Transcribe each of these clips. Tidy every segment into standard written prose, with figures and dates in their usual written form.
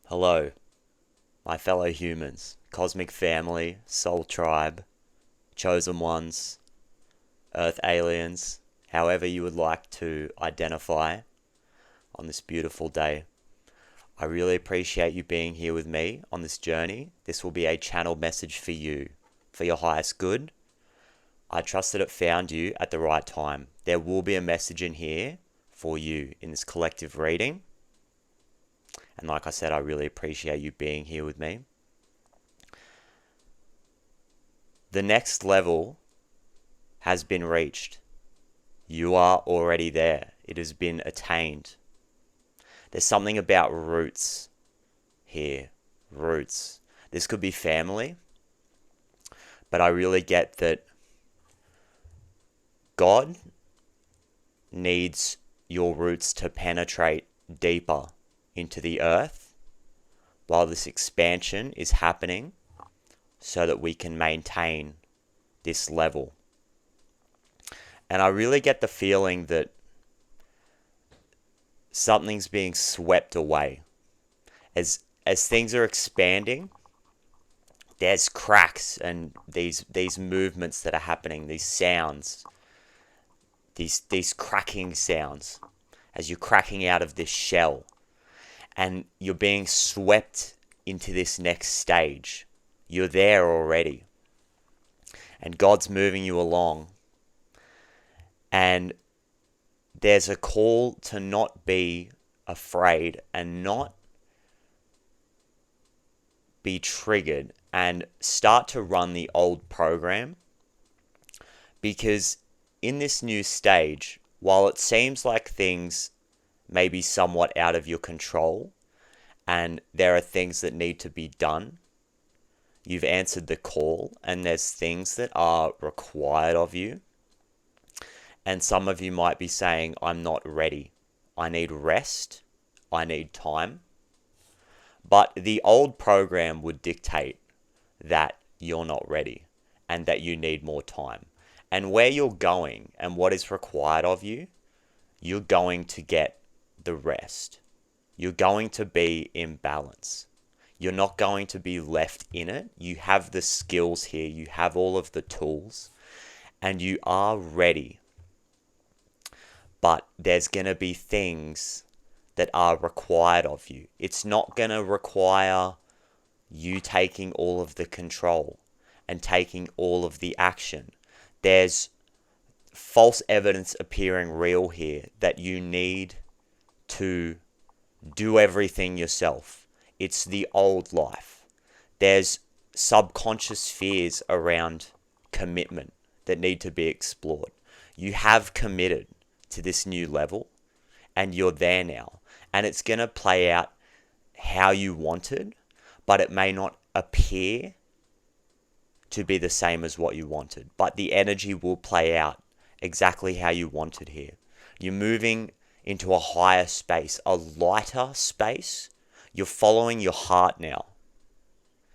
Hello, my fellow humans, cosmic family, soul tribe, chosen ones, earth aliens, however you would like to identify on this beautiful day. I really appreciate you being here with me on this journey. This will be a channeled message for you, for your highest good. I trust that it found you at the right time. There will be a message in here for you in this collective reading. And like I said, I really appreciate you being here with me. The next level has been reached. You are already there. It has been attained. There's something about roots here. Roots. This could be family, but I really get that God needs your roots to penetrate deeper into the earth while this expansion is happening so that we can maintain this level. And I really get the feeling that something's being swept away. As things are expanding, there's cracks and these movements that are happening, these sounds, these cracking sounds as you're cracking out of this shell. And you're being swept into this next stage. You're there already. And God's moving you along. And there's a call to not be afraid and not be triggered and start to run the old program. Because in this new stage, while it seems like things may be somewhat out of your control and there are things that need to be done, you've answered the call and there's things that are required of you. And some of you might be saying, I'm not ready. I need rest. I need time. But the old program would dictate that you're not ready and that you need more time. And where you're going and what is required of you, you're going to get the rest. You're going to be in balance. You're not going to be left in it. You have the skills here. You have all of the tools and you are ready. But there's going to be things that are required of you. It's not going to require you taking all of the control and taking all of the action. There's false evidence appearing real here that you need to do everything yourself. It's the old life. There's subconscious fears around commitment that need to be explored. You have committed to this new level and you're there now. And it's going to play out how you wanted, but it may not appear to be the same as what you wanted. But the energy will play out exactly how you wanted here. You're moving into a higher space, a lighter space. You're following your heart now.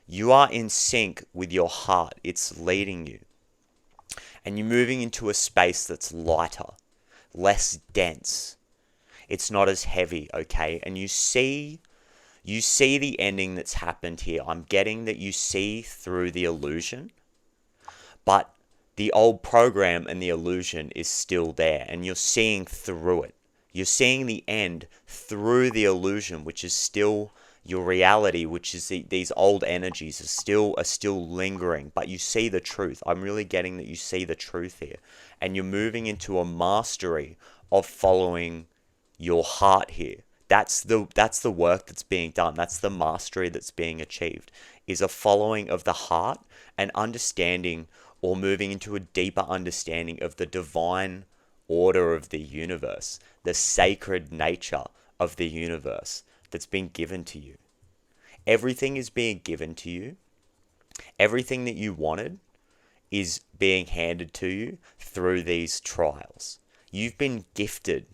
You are in sync with your heart. It's leading you. And you're moving into a space that's lighter, less dense. It's not as heavy, okay? And you see the ending that's happened here. I'm getting that you see through the illusion, but the old program and the illusion is still there, and you're seeing through it. You're seeing the end through the illusion, which is still your reality, which is these old energies are still lingering, but you see the truth. I'm really getting that you see the truth here, and you're moving into a mastery of following your heart here. That's the work that's being done. That's the mastery that's being achieved, is a following of the heart and understanding or moving into a deeper understanding of the divine order of the universe, the sacred nature of the universe that's been given to you. Everything is being given to you. Everything that you wanted is being handed to you through these trials. You've been gifted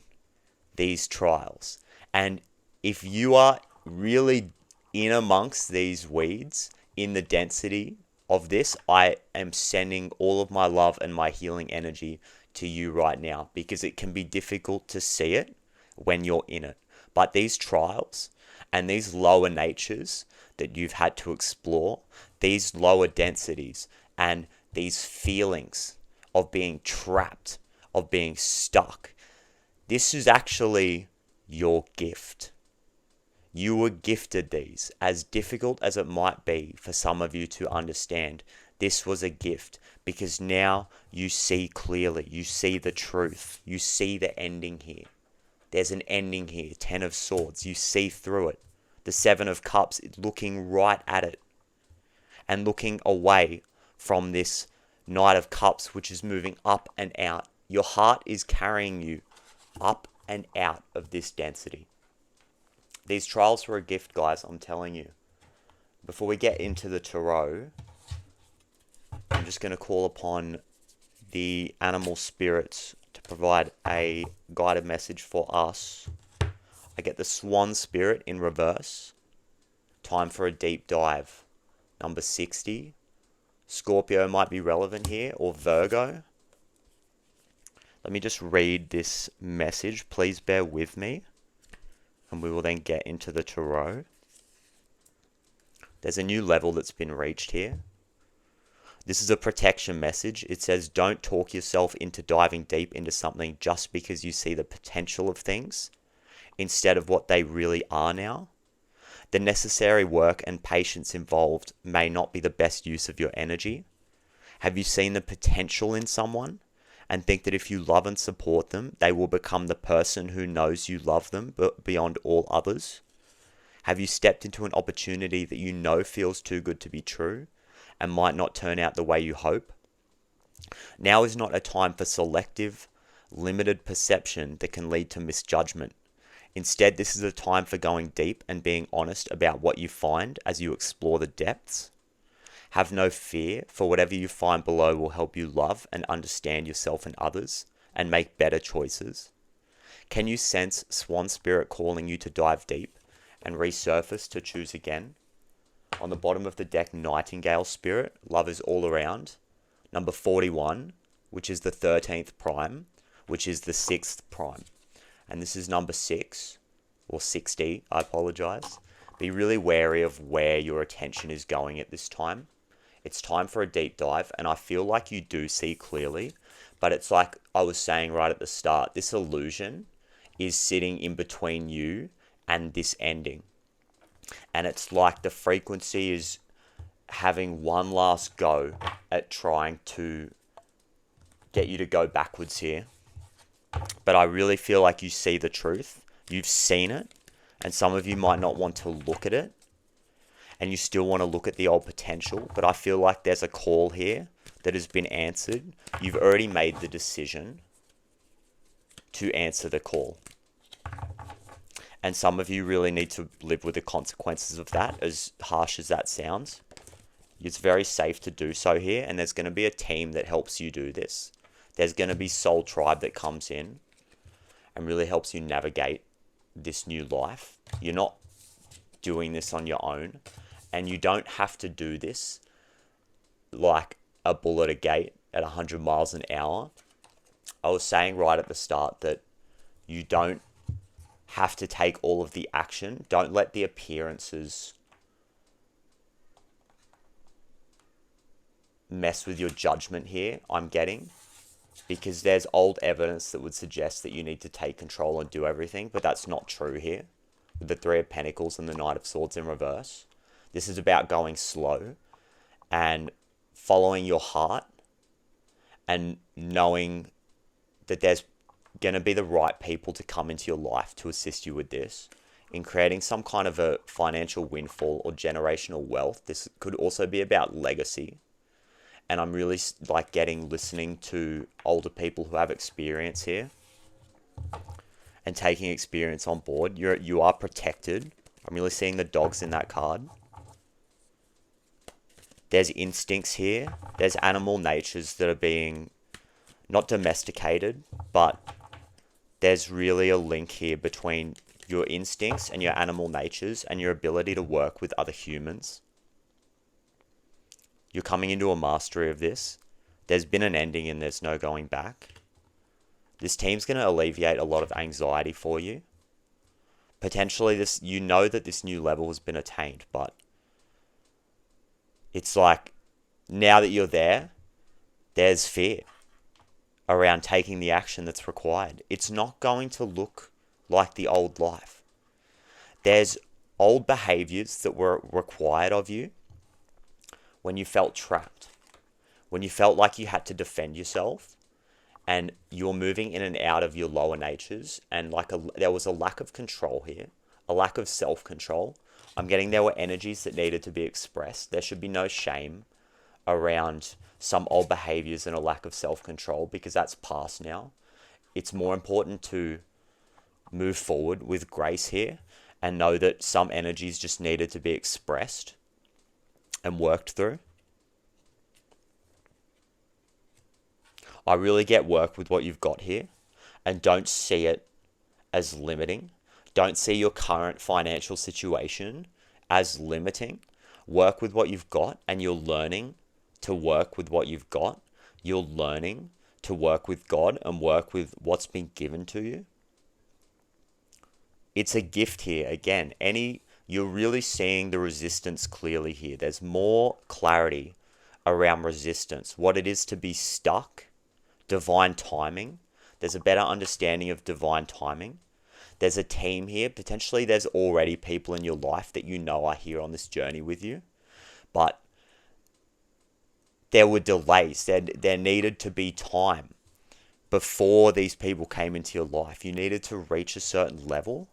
these trials. And if you are really in amongst these weeds, in the density of this, I am sending all of my love and my healing energy to you right now, because it can be difficult to see it when you're in it. But these trials And these lower natures that you've had to explore, these lower densities and these feelings of being trapped, of being stuck, this is actually your gift. You were gifted these. As difficult as it might be for some of you to understand, this was a gift, because now you see clearly. You see the truth. You see the ending here. There's an ending here. 10 of Swords. You see through it. The 7 of Cups, looking right at it and looking away from this Knight of Cups, which is moving up and out. Your heart is carrying you up and out of this density. These trials were a gift, guys, I'm telling you. Before we get into the tarot, I'm just going to call upon the animal spirits to provide a guided message for us. I get the Swan Spirit in reverse. Time for a deep dive. Number 60. Scorpio might be relevant here, or Virgo. Let me just read this message. Please bear with me. And we will then get into the tarot. There's a new level that's been reached here. This is a protection message. It says, don't talk yourself into diving deep into something just because you see the potential of things instead of what they really are now. The necessary work and patience involved may not be the best use of your energy. Have you seen the potential in someone and think that if you love and support them, they will become the person who knows you love them but beyond all others? Have you stepped into an opportunity that you know feels too good to be true and might not turn out the way you hope? Now is not a time for selective, limited perception that can lead to misjudgment. Instead, this is a time for going deep and being honest about what you find as you explore the depths. Have no fear, for whatever you find below will help you love and understand yourself and others and make better choices. Can you sense Swan Spirit calling you to dive deep and resurface to choose again? On the bottom of the deck, Nightingale Spirit, love is all around. Number 41, which is the 13th prime, which is the 6th prime. And this is number 6, or 60, I apologize. Be really wary of where your attention is going at this time. It's time for a deep dive, and I feel like you do see clearly, but it's like I was saying right at the start, this illusion is sitting in between you and this ending. And it's like the frequency is having one last go at trying to get you to go backwards here. But I really feel like you see the truth. You've seen it, and some of you might not want to look at it, and you still want to look at the old potential, but I feel like there's a call here that has been answered. You've already made the decision to answer the call. And some of you really need to live with the consequences of that, as harsh as that sounds. It's very safe to do so here, and there's going to be a team that helps you do this. There's going to be Soul Tribe that comes in and really helps you navigate this new life. You're not doing this on your own, and you don't have to do this like a bull at a gate at 100 miles an hour. I was saying right at the start that you don't have to take all of the action. Don't let the appearances mess with your judgment here, I'm getting. Because there's old evidence that would suggest that you need to take control and do everything, but that's not true here. With the 3 of Pentacles and the Knight of Swords in reverse. This is about going slow and following your heart and knowing that there's going to be the right people to come into your life to assist you with this. In creating some kind of a financial windfall or generational wealth. This could also be about legacy. And I'm really like listening to older people who have experience here and taking experience on board. You are protected. I'm really seeing the dogs in that card. There's instincts here. There's animal natures that are being not domesticated, but there's really a link here between your instincts and your animal natures and your ability to work with other humans. You're coming into a mastery of this. There's been an ending and there's no going back. This team's going to alleviate a lot of anxiety for you. Potentially this, you know that this new level has been attained, but it's like, now that you're there, there's fear around taking the action that's required. It's not going to look like the old life. There's old behaviors that were required of you when you felt trapped, when you felt like you had to defend yourself, and you're moving in and out of your lower natures, and there was a lack of control here, a lack of self-control. I'm getting there were energies that needed to be expressed. There should be no shame around some old behaviors and a lack of self-control, because that's past now. It's more important to move forward with grace here and know that some energies just needed to be expressed and worked through. I really get work with what you've got here, and don't see it as limiting. Don't see your current financial situation as limiting. Work with what you've got, and you're learning to work with what you've got. You're learning to work with God and work with what's been given to you. It's a gift here. Again, you're really seeing the resistance clearly here. There's more clarity around resistance, what it is to be stuck, divine timing. There's a better understanding of divine timing. There's a team here. Potentially there's already people in your life that you know are here on this journey with you. But there were delays. There needed to be time before these people came into your life. You needed to reach a certain level.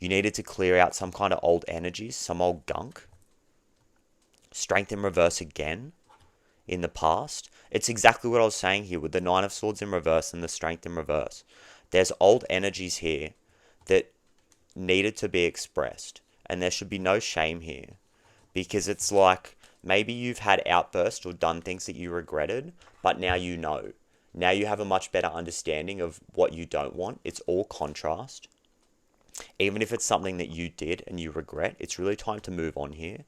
You needed to clear out some kind of old energies, some old gunk. Strength in reverse again in the past. It's exactly what I was saying here with the Nine of Swords in reverse and the Strength in reverse. There's old energies here that needed to be expressed, and there should be no shame here, because it's like maybe you've had outbursts or done things that you regretted, but now you know. Now you have a much better understanding of what you don't want. It's all contrast. Even if it's something that you did and you regret, it's really time to move on here.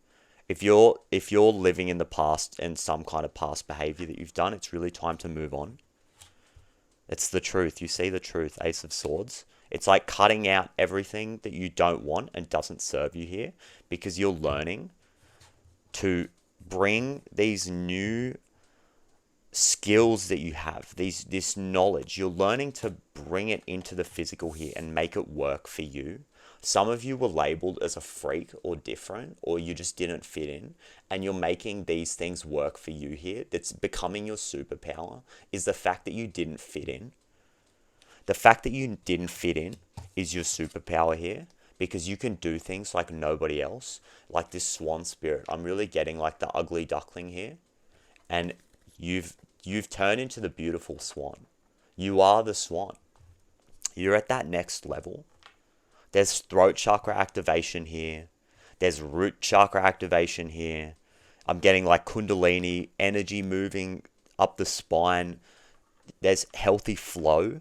If you're living in the past and some kind of past behavior that you've done, it's really time to move on. It's the truth. You see the truth, Ace of Swords. It's like cutting out everything that you don't want and doesn't serve you here, because you're learning to bring these new skills that you have, this knowledge. You're learning to bring it into the physical here and make it work for you. Some of you were labeled as a freak or different, or you just didn't fit in, and you're making these things work for you here. That's becoming your superpower, is the fact that you didn't fit in. The fact that you didn't fit in is your superpower here, because you can do things like nobody else, like this swan spirit. I'm really getting like the ugly duckling here, and you've turned into the beautiful swan. You are the swan. You're at that next level. There's throat chakra activation here. There's root chakra activation here. I'm getting like kundalini energy moving up the spine. There's healthy flow.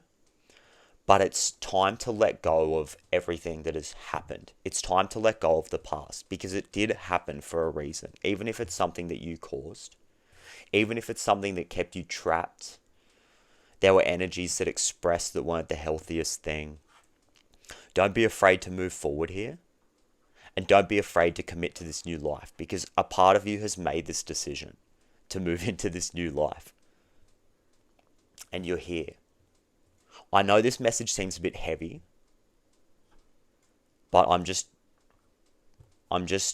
But it's time to let go of everything that has happened. It's time to let go of the past, because it did happen for a reason. Even if it's something that you caused. Even if it's something that kept you trapped. There were energies that expressed that weren't the healthiest thing. Don't be afraid to move forward here. And don't be afraid to commit to this new life, because a part of you has made this decision to move into this new life. And you're here. I know this message seems a bit heavy, but I'm just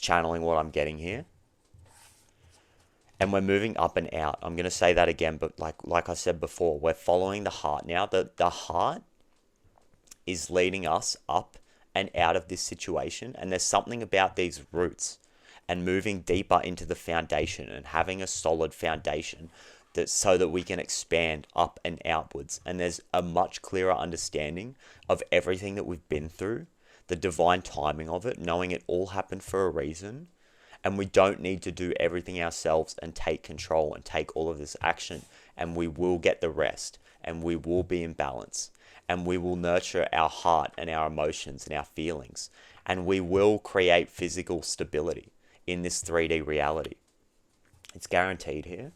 channeling what I'm getting here. And we're moving up and out. I'm going to say that again, but like I said before, we're following the heart now. The heart is leading us up and out of this situation. And there's something about these roots and moving deeper into the foundation and having a solid foundation so that we can expand up and outwards. And there's a much clearer understanding of everything that we've been through, the divine timing of it, knowing it all happened for a reason. And we don't need to do everything ourselves and take control and take all of this action. And we will get the rest, and we will be in balance. And we will nurture our heart and our emotions and our feelings. And we will create physical stability in this 3D reality. It's guaranteed here.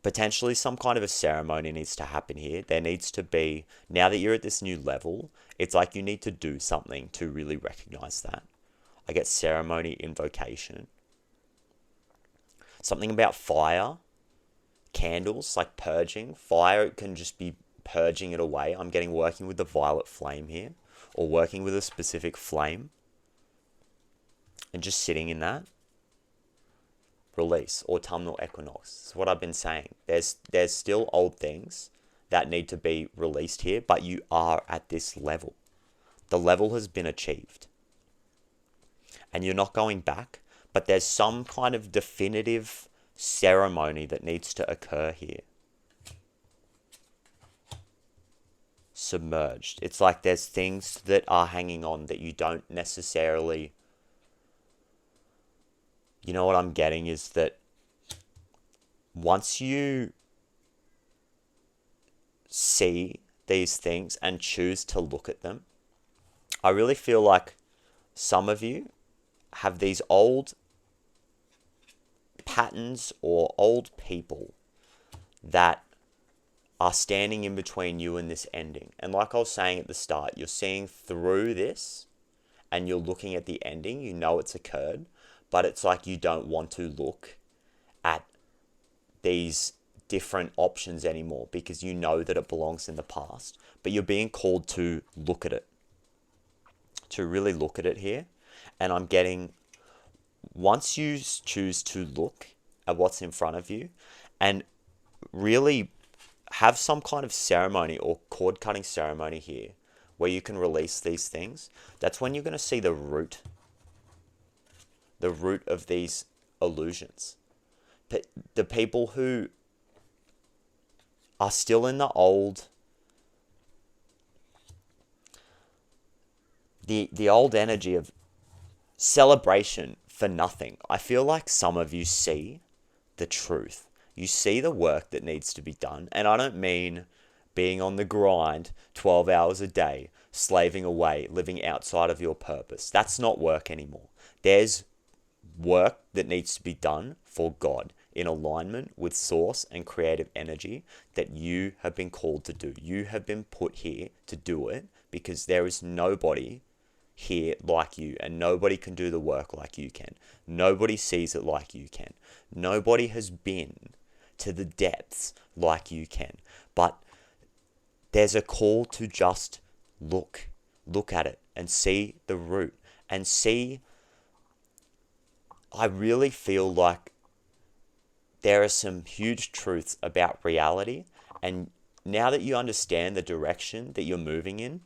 Potentially some kind of a ceremony needs to happen here. There needs to be, now that you're at this new level, it's like you need to do something to really recognize that. I get ceremony, invocation. Something about fire, candles, like purging. Fire can just be purging it away. I'm getting working with the violet flame here, or working with a specific flame, and just sitting in that. Release, autumnal equinox. That's what I've been saying. There's still old things that need to be released here, but you are at this level. The level has been achieved. And you're not going back, but there's some kind of definitive ceremony that needs to occur here. Submerged. It's like there's things that are hanging on that you don't necessarily... You know what I'm getting is that once you see these things and choose to look at them, I really feel like some of you have these old patterns or old people that are standing in between you and this ending. And like I was saying at the start, you're seeing through this and you're looking at the ending. You know it's occurred. But it's like you don't want to look at these different options anymore because you know that it belongs in the past. But you're being called to look at it. To really look at it here. And I'm getting, once you choose to look at what's in front of you and really have some kind of ceremony or cord cutting ceremony here where you can release these things, that's when you're going to see the root of these illusions. The people who are still in the old, the old energy of celebration for nothing. I feel like some of you see the truth. You see the work that needs to be done. And I don't mean being on the grind 12 hours a day, slaving away, living outside of your purpose. That's not work anymore. There's work that needs to be done for God in alignment with source and creative energy that you have been called to do. You have been put here to do it because there is nobody here like you and nobody can do the work like you can. Nobody sees it like you can. Nobody has been to the depths like you can. But there's a call to just look at it and see the root and see. I really feel like there are some huge truths about reality, and now that you understand the direction that you're moving in,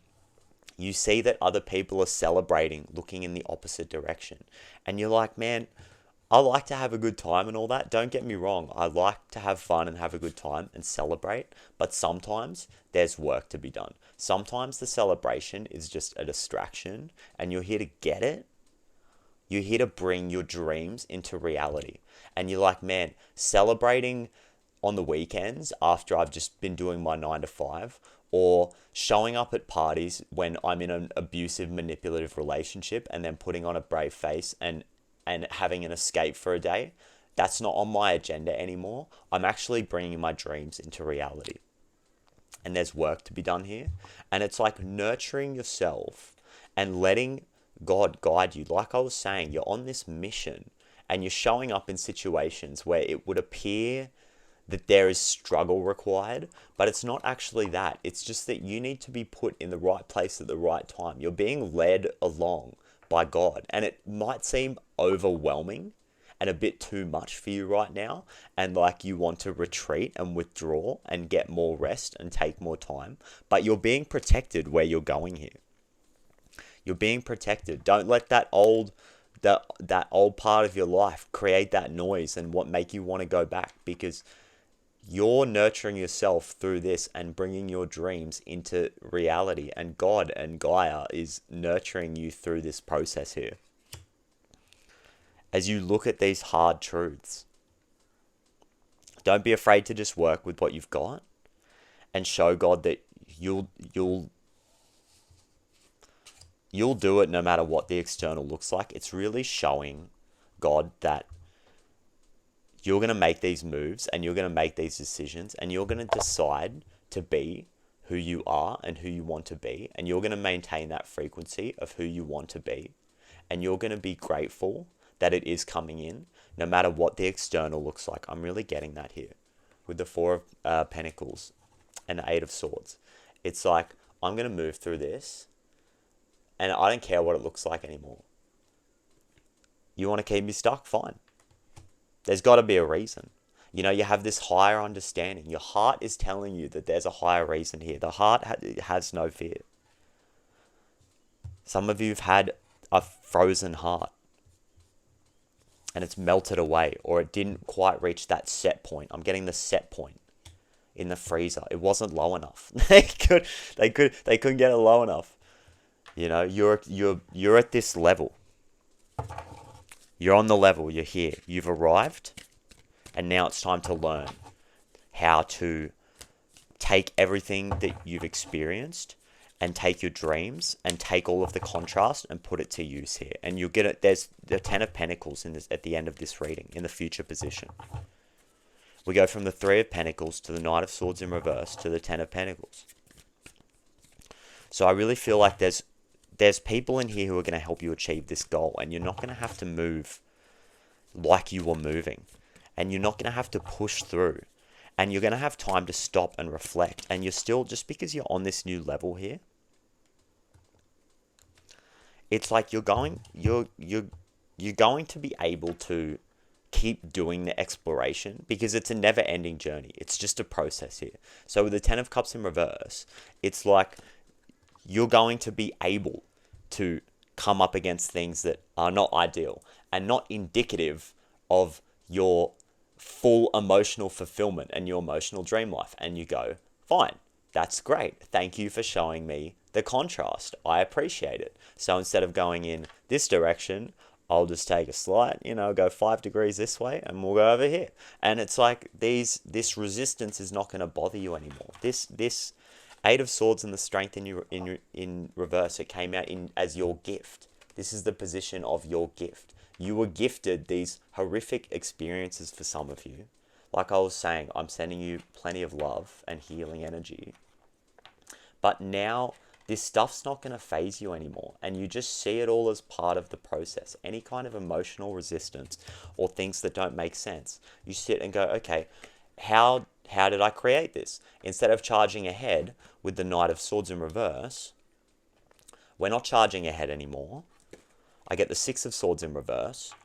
you see that other people are celebrating, looking in the opposite direction. And you're like, man, I like to have a good time and all that. Don't get me wrong. I like to have fun and have a good time and celebrate. But sometimes there's work to be done. Sometimes the celebration is just a distraction and you're here to get it. You're here to bring your dreams into reality. And you're like, man, celebrating on the weekends after I've just been doing my 9 to 5, or showing up at parties when I'm in an abusive, manipulative relationship and then putting on a brave face and having an escape for a day, that's not on my agenda anymore. I'm actually bringing my dreams into reality. And there's work to be done here. And it's like nurturing yourself and letting God guide you. Like I was saying, you're on this mission and you're showing up in situations where it would appear that there is struggle required, but it's not actually that. It's just that you need to be put in the right place at the right time. You're being led along by God, and it might seem overwhelming and a bit too much for you right now, and like you want to retreat and withdraw and get more rest and take more time, but you're being protected where you're going here. You're being protected. Don't let that old part of your life create that noise and what make you want to go back, because you're nurturing yourself through this and bringing your dreams into reality, and God and Gaia is nurturing you through this process here. As you look at these hard truths, don't be afraid to just work with what you've got and show God that you'll do it no matter what the external looks like. It's really showing God that You're going to make these moves and you're going to make these decisions and you're going to decide to be who you are and who you want to be. And you're going to maintain that frequency of who you want to be. And you're going to be grateful that it is coming in, no matter what the external looks like. I'm really getting that here with the Four of Pentacles and the Eight of Swords. It's like, I'm going to move through this and I don't care what it looks like anymore. You want to keep me stuck? Fine. There's got to be a reason. You know, you have this higher understanding. Your heart is telling you that there's a higher reason here. The heart has no fear. Some of you have had a frozen heart and it's melted away, or it didn't quite reach that set point. I'm getting the set point in the freezer. It wasn't low enough. They couldn't get it low enough. You know, you're at this level. You're on the level, you're here. You've arrived, and now it's time to learn how to take everything that you've experienced and take your dreams and take all of the contrast and put it to use here. And you'll get it. There's the Ten of Pentacles in this at the end of this reading, in the future position. We go from the Three of Pentacles to the Knight of Swords in reverse to the Ten of Pentacles. So I really feel like there's people in here who are going to help you achieve this goal, and you're not going to have to move like you were moving, and you're not going to have to push through, and you're going to have time to stop and reflect. And you're still, just because you're on this new level here, it's like you're going to be able to keep doing the exploration, because it's a never-ending journey. It's just a process here. So with the Ten of Cups in reverse, it's like you're going to be able to come up against things that are not ideal and not indicative of your full emotional fulfillment and your emotional dream life. And you go, fine, that's great. Thank you for showing me the contrast. I appreciate it. So instead of going in this direction, I'll just take a slight, go 5 degrees this way and we'll go over here. And it's like this resistance is not going to bother you anymore. This Eight of Swords and the Strength in reverse, it came out as your gift. This is the position of your gift. You were gifted these horrific experiences for some of you. Like I was saying, I'm sending you plenty of love and healing energy. But now this stuff's not going to phase you anymore. And you just see it all as part of the process. Any kind of emotional resistance or things that don't make sense, you sit and go, okay, how did I create this? Instead of charging ahead with the Knight of Swords in reverse, we're not charging ahead anymore. I get the Six of Swords in reverse.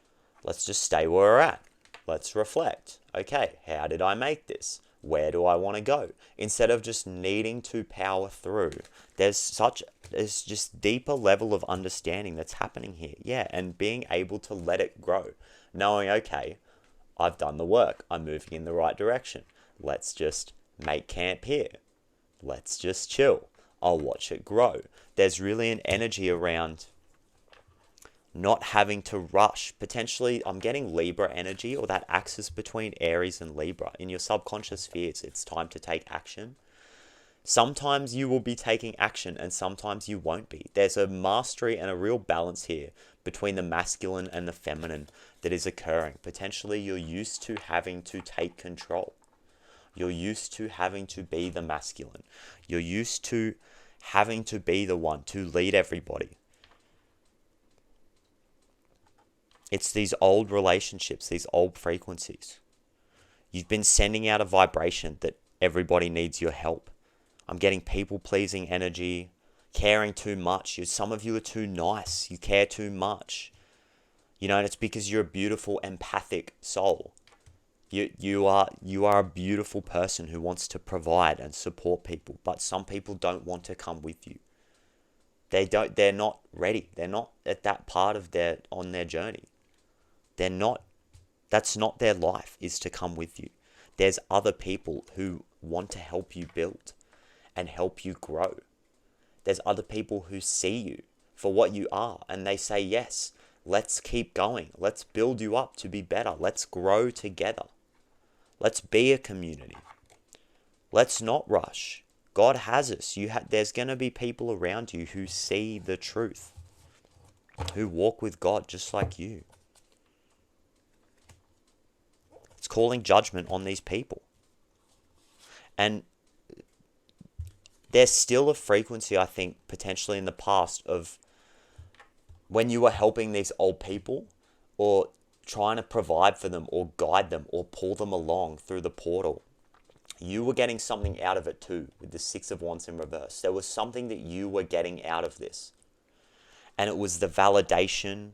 Let's just stay where we're at. Let's reflect. Okay, how did I make this? Where do I want to go? Instead of just needing to power through, there's just deeper level of understanding that's happening here. Yeah, and being able to let it grow. Knowing, okay, I've done the work. I'm moving in the right direction. Let's just make camp here. Let's just chill. I'll watch it grow. There's really an energy around not having to rush. Potentially, I'm getting Libra energy, or that axis between Aries and Libra. In your subconscious spheres, it's time to take action. Sometimes you will be taking action and sometimes you won't be. There's a mastery and a real balance here between the masculine and the feminine that is occurring. Potentially, you're used to having to take control. You're used to having to be the masculine. You're used to having to be the one to lead everybody. It's these old relationships, these old frequencies. You've been sending out a vibration that everybody needs your help. I'm getting people-pleasing energy, caring too much. Some of you are too nice. You care too much. And it's because you're a beautiful, empathic soul. You are a beautiful person who wants to provide and support people, but some people don't want to come with you. They're not ready. They're not at that part on their journey. That's not their life, is to come with you. There's other people who want to help you build and help you grow. There's other people who see you for what you are and they say, yes, let's keep going. Let's build you up to be better. Let's grow together. Let's be a community. Let's not rush. God has us. There's going to be people around you who see the truth, who walk with God just like you. It's calling judgment on these people. And there's still a frequency, I think, potentially in the past of when you were helping these old people or trying to provide for them or guide them or pull them along through the portal. You were getting something out of it too with the Six of Wands in reverse. There was something that you were getting out of this. And it was the validation.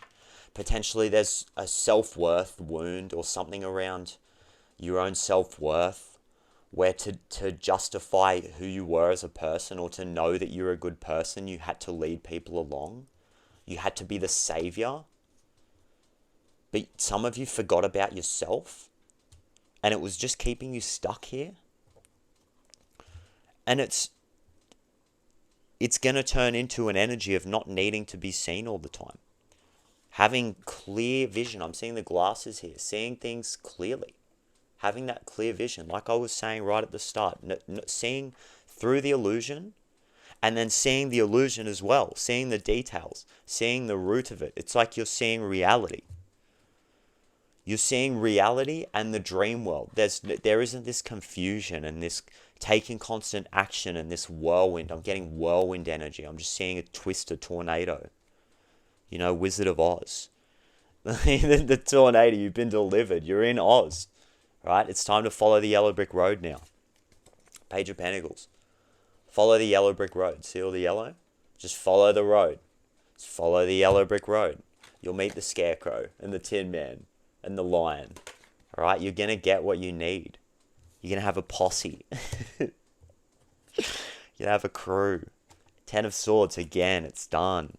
Potentially there's a self-worth wound or something around your own self-worth where to justify who you were as a person or to know that you're a good person, you had to lead people along. You had to be the savior. But some of you forgot about yourself and it was just keeping you stuck here. And it's going to turn into an energy of not needing to be seen all the time. Having clear vision. I'm seeing the glasses here. Seeing things clearly. Having that clear vision. Like I was saying right at the start. Seeing through the illusion. And then seeing the illusion as well. Seeing the details. Seeing the root of it. It's like you're seeing reality. You're seeing reality and the dream world. There isn't this confusion and this taking constant action and this whirlwind. I'm getting whirlwind energy. I'm just seeing a twist, a tornado. You know, Wizard of Oz. The tornado, you've been delivered. You're in Oz. Right? It's time to follow the yellow brick road now. Page of Pentacles. Follow the yellow brick road. See all the yellow? Just follow the road. Just follow the yellow brick road. You'll meet the Scarecrow and the Tin Man and the Lion. Alright? You're going to get what you need. You're going to have a posse. You're going to have a crew. 10 of Swords. Again, it's done.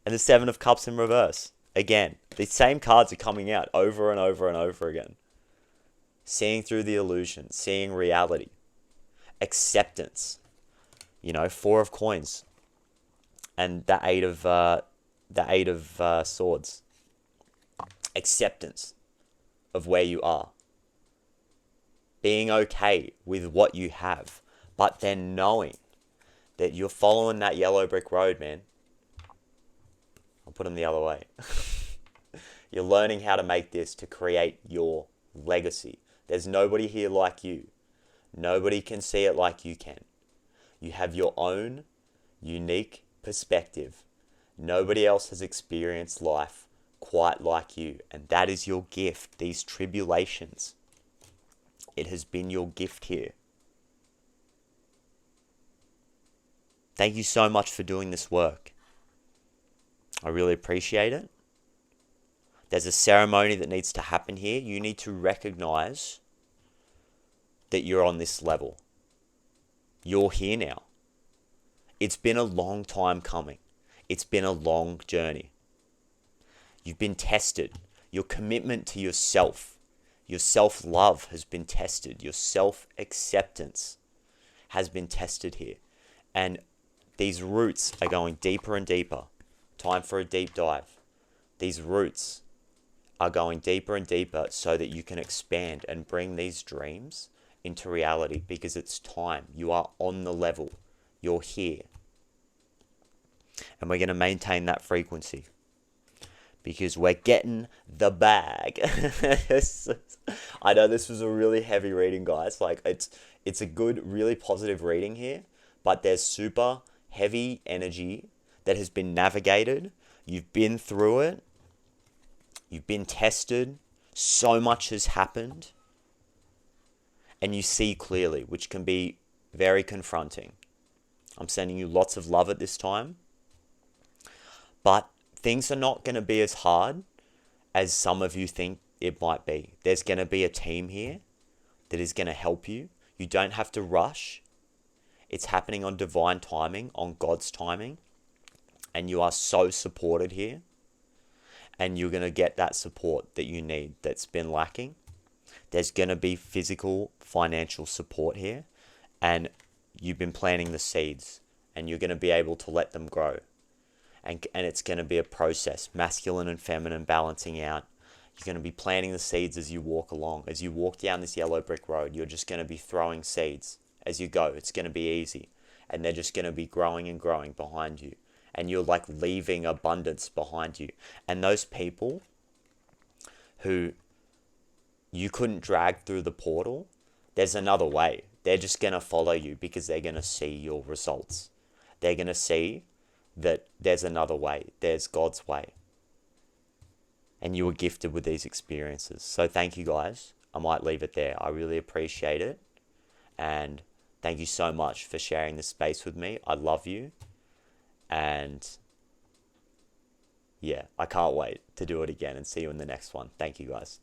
And the Seven of Cups in reverse. Again, the same cards are coming out over and over and over again. Seeing through the illusion. Seeing reality. Acceptance. You know, 4 of Coins. And the Eight of Swords. Acceptance of where you are. Being okay with what you have. But then knowing that you're following that yellow brick road, man. I'll put them the other way. You're learning how to make this to create your legacy. There's nobody here like you. Nobody can see it like you can. You have your own unique perspective. Nobody else has experienced life quite like you. And that is your gift. These tribulations. It has been your gift here. Thank you so much for doing this work. I really appreciate it. There's a ceremony that needs to happen here. You need to recognize that you're on this level. You're here now. It's been a long time coming. It's been a long journey. You've been tested. Your commitment to yourself, your self-love has been tested. Your self-acceptance has been tested here. And these roots are going deeper and deeper. Time for a deep dive. These roots are going deeper and deeper so that you can expand and bring these dreams into reality because it's time. You are on the level. You're here. And we're going to maintain that frequency because we're getting the bag. I know this was a really heavy reading, guys. Like it's a good, really positive reading here, but there's super heavy energy that has been navigated. You've been through it. You've been tested. So much has happened. And you see clearly, which can be very confronting. I'm sending you lots of love at this time. But things are not going to be as hard as some of you think it might be. There's going to be a team here that is going to help you. You don't have to rush. It's happening on divine timing, on God's timing. And you are so supported here. And you're going to get that support that you need that's been lacking. There's going to be physical, financial support here. And you've been planting the seeds. And you're going to be able to let them grow. And it's going to be a process. Masculine and feminine balancing out. You're going to be planting the seeds as you walk along. As you walk down this yellow brick road, you're just going to be throwing seeds as you go. It's going to be easy. And they're just going to be growing and growing behind you. And you're like leaving abundance behind you. And those people who you couldn't drag through the portal, there's another way. They're just going to follow you because they're going to see your results. They're going to see that there's another way. There's God's way. And you were gifted with these experiences. So thank you guys. I might leave it there. I really appreciate it. And thank you so much for sharing this space with me. I love you. And yeah, I can't wait to do it again and see you in the next one. Thank you guys.